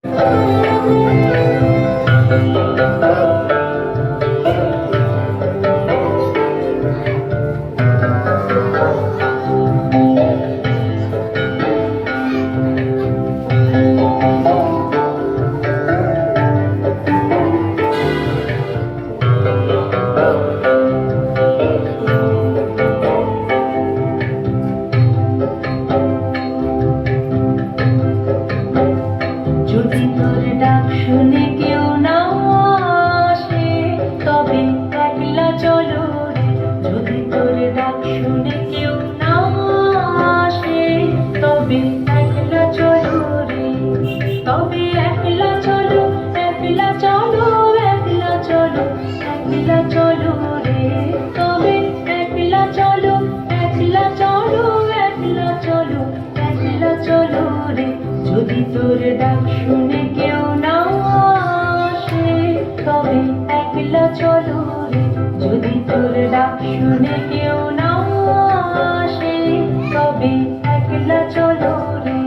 যদি তোর ডাক শুনে কেউ না আসে তবে একলা চলো রে। যদি তোর ডাক শুনে কেউ না আসে তবে একলা চলো রে। তবে একলা চলো, একলা চলো, একলা চলো, একলা চলো রে। তবে একলা চলো, একলা চলো, একলা চলো, একলা চলো রে। যদি তোর ডাক শুনে কেউ না আসে তবে একলা চলো রে। যদি তোর ডাক শুনে কেউ না আসে তবে একলা চলো রে।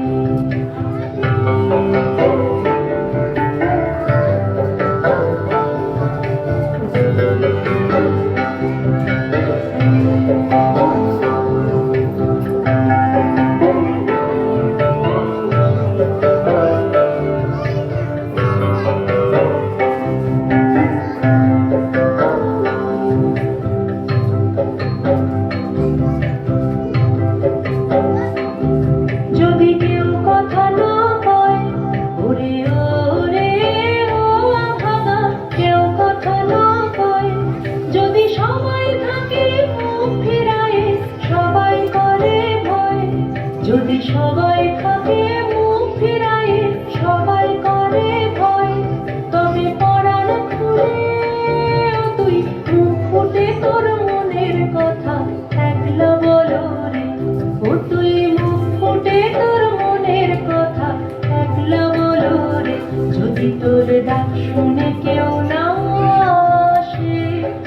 যদি কেউ কথা না কয় ওরে ওরে ও ভাঙা, কেউ কথা না কয়, যদি সবাই থাকে মুখ ফিরায় সবাই করে ভয়। যদি সবাই থাকে মুখ ফিরায় সবাই করে ভয়, তবে পরাণ খুলে তুই মুখ ফুটে তোর মনের কথা একলা বলো রে। ও তুই মুখ ফুটে তোর মনের কথা একলা বলো রে। যদি তোর ডাক শুনে কেউ না আসে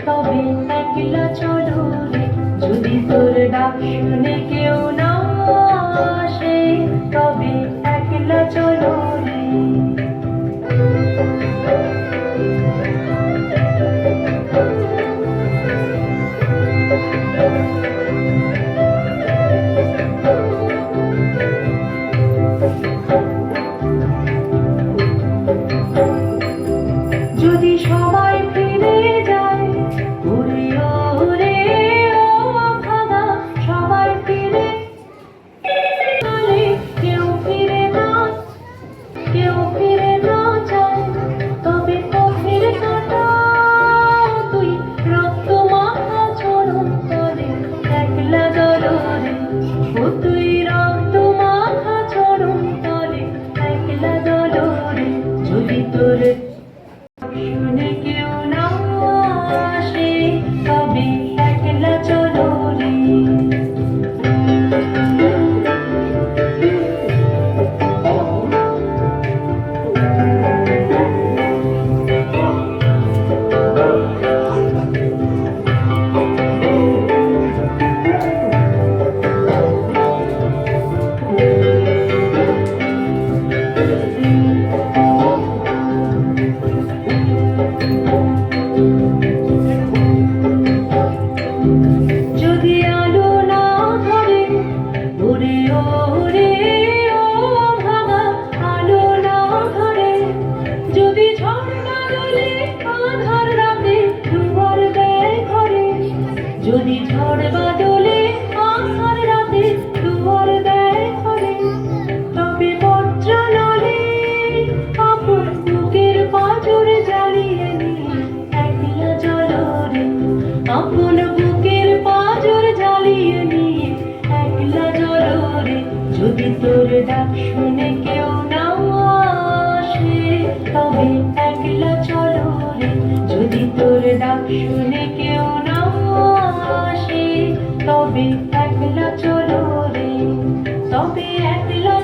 তবে একলা চলো রে। যদি তোর ডাক শুনে কেউ না আসে তবে একলা চলো রে। যদি সবাই ফিরে যায় ওরে ওরে ও ভাঙা, সবাই ফিরে গেলে কেউ ফিরে না, কেউ ফিরে না যায়, তবে পথের কাঁটা তুই রক্ত মাখা চরণ তলে একলা চলো রে। ও তুই রক্ত মাখা চরণ তলে একলা চলো রে। যদি তোর শুনে কেউ না আসে তবে একলা চলো রে। যদি আলো না ধরে ওরে ওরে ও ভাঙা, আলো না ধরে, যদি ঝড় বাদলে আঁধার রাতে দুয়ার দেয় ঘরে। যদি ঝড় বাদলে আঁধার রাতে দুয়ার দেয় ঘরে, তবে বজ্র নলে আপন বুকের পাঁজর জ্বালিয়ে নিয়ে একলা চলো রে। আপন বুকের পাঁজর জ্বালিয়ে নিয়ে একলা চলো রে। যদি তোর ডাক শুনে কেউ না আসে তবে একলা চলো রে। যদি তোর ডাক শুনে কেউ না আসে তবে একলা চলো রে। তবে একলা